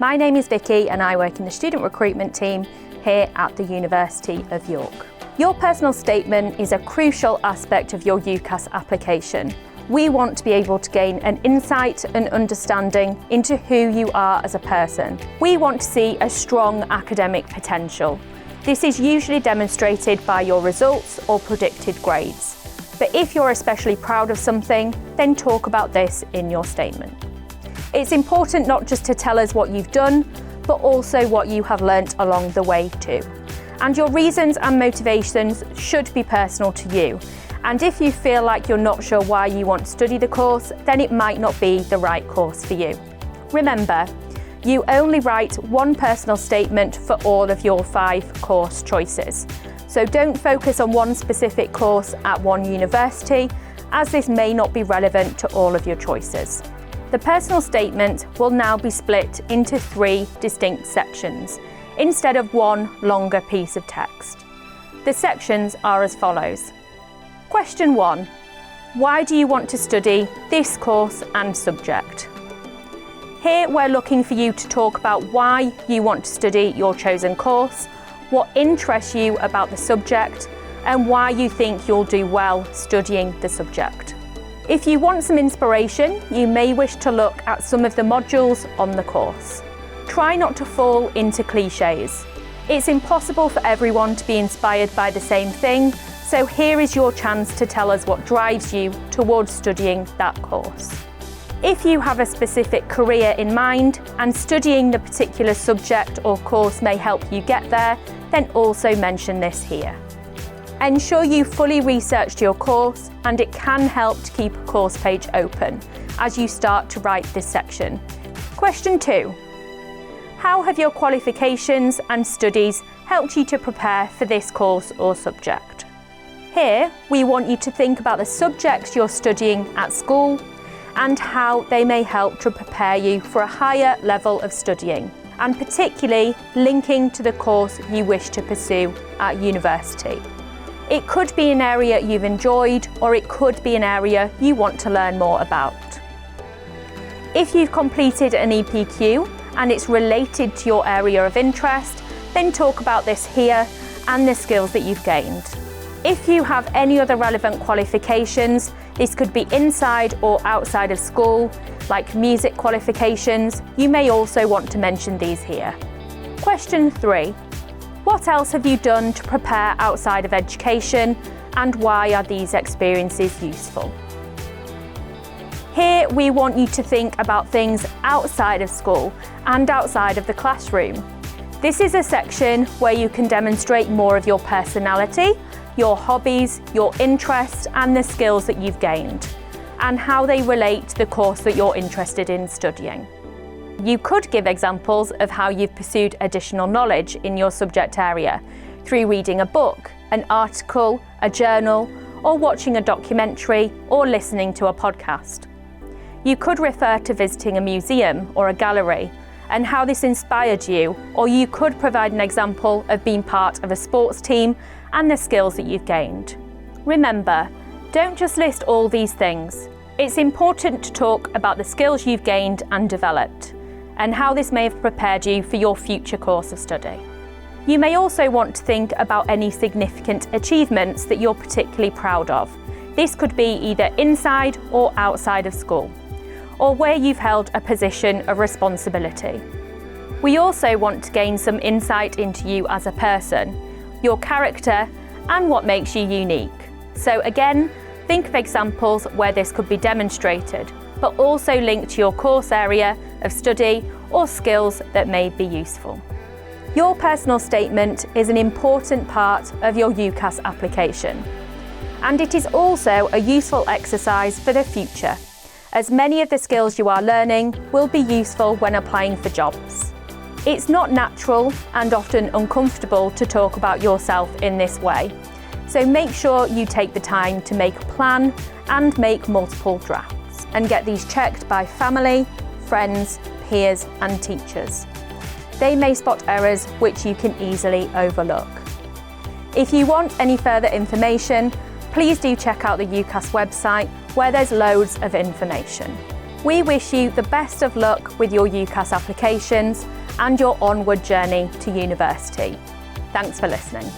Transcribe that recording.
My name is Vicki and I work in the student recruitment team here at the University of York. Your personal statement is a crucial aspect of your UCAS application. We want to be able to gain an insight and understanding into who you are as a person. We want to see a strong academic potential. This is usually demonstrated by your results or predicted grades. But if you're especially proud of something, then talk about this in your statement. It's important not just to tell us what you've done, but also what you have learnt along the way too. And your reasons and motivations should be personal to you. And if you feel like you're not sure why you want to study the course, then it might not be the right course for you. Remember, you only write one personal statement for all of your 5 course choices. So don't focus on one specific course at one university, as this may not be relevant to all of your choices. The personal statement will now be split into 3 distinct sections, instead of one longer piece of text. The sections are as follows. Question 1. Why do you want to study this course and subject? Here we're looking for you to talk about why you want to study your chosen course, what interests you about the subject, and why you think you'll do well studying the subject. If you want some inspiration, you may wish to look at some of the modules on the course. Try not to fall into cliches. It's impossible for everyone to be inspired by the same thing, so here is your chance to tell us what drives you towards studying that course. If you have a specific career in mind and studying the particular subject or course may help you get there, then also mention this here. Ensure you fully researched your course, and it can help to keep a course page open as you start to write this section. Question 2. How have your qualifications and studies helped you to prepare for this course or subject? Here, we want you to think about the subjects you're studying at school and how they may help to prepare you for a higher level of studying, and particularly linking to the course you wish to pursue at university. It could be an area you've enjoyed, or it could be an area you want to learn more about. If you've completed an EPQ and it's related to your area of interest, then talk about this here and the skills that you've gained. If you have any other relevant qualifications, this could be inside or outside of school, like music qualifications, you may also want to mention these here. Question 3. What else have you done to prepare outside of education, and why are these experiences useful? Here we want you to think about things outside of school and outside of the classroom. This is a section where you can demonstrate more of your personality, your hobbies, your interests, and the skills that you've gained, and how they relate to the course that you're interested in studying. You could give examples of how you've pursued additional knowledge in your subject area through reading a book, an article, a journal, or watching a documentary or listening to a podcast. You could refer to visiting a museum or a gallery and how this inspired you, or you could provide an example of being part of a sports team and the skills that you've gained. Remember, don't just list all these things. It's important to talk about the skills you've gained and developed, and how this may have prepared you for your future course of study. You may also want to think about any significant achievements that you're particularly proud of. This could be either inside or outside of school, or where you've held a position of responsibility. We also want to gain some insight into you as a person, your character, and what makes you unique. So again, think of examples where this could be demonstrated, but also linked to your course area of study or skills that may be useful. Your personal statement is an important part of your UCAS application, and it is also a useful exercise for the future, as many of the skills you are learning will be useful when applying for jobs. It's not natural and often uncomfortable to talk about yourself in this way, so make sure you take the time to make a plan and make multiple drafts, and get these checked by family, friends, peers, and teachers. They may spot errors which you can easily overlook. If you want any further information, please do check out the UCAS website, where there's loads of information. We wish you the best of luck with your UCAS applications and your onward journey to university. Thanks for listening.